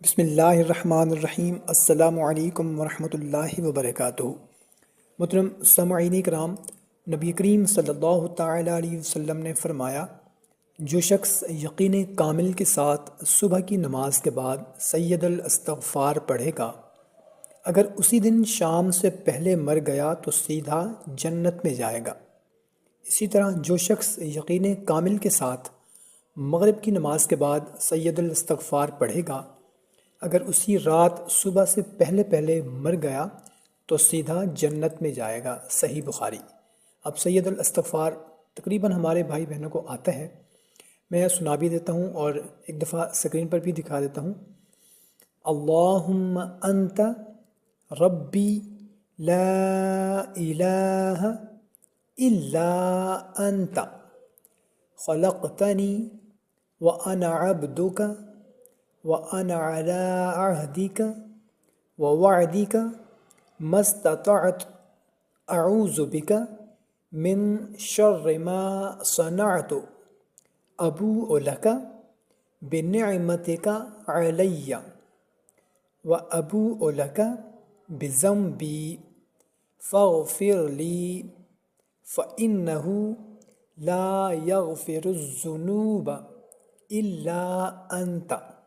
بسم اللہ الرحمن الرحیم۔ السلام علیکم ورحمۃ اللہ وبرکاتہ۔ محترم سامعین کرام، نبی کریم صلی اللہ تعالیٰ علیہ وسلم نے فرمایا، جو شخص یقین کامل کے ساتھ صبح کی نماز کے بعد سید الاستغفار پڑھے گا، اگر اسی دن شام سے پہلے مر گیا تو سیدھا جنت میں جائے گا۔ اسی طرح جو شخص یقین کامل کے ساتھ مغرب کی نماز کے بعد سید الاستغفار پڑھے گا، اگر اسی رات صبح سے پہلے پہلے مر گیا تو سیدھا جنت میں جائے گا۔ صحیح بخاری۔ اب سید الاستغفار تقریباً ہمارے بھائی بہنوں کو آتا ہے، میں سنا بھی دیتا ہوں اور ایک دفعہ اسکرین پر بھی دکھا دیتا ہوں۔ اللہم انت ربی لا الہ الا انت خلقتنی وانا عبدک وَأَنَا عَلَىٰ عَهْدِكَ وَوَعْدِكَ مَا اسْتَطَعْتُ أَعُوذُ بِكَ مِن شَرِّ مَا صَنَعْتُ أَبُوءُ لَكَ بِنِعْمَتِكَ عَلَيَّ وَأَبُوءُ لَكَ بِذَنبِي فَاغْفِرْ لِي فَإِنَّهُ لَا يَغْفِرُ الذُّنُوبَ إِلَّا أَنْتَ۔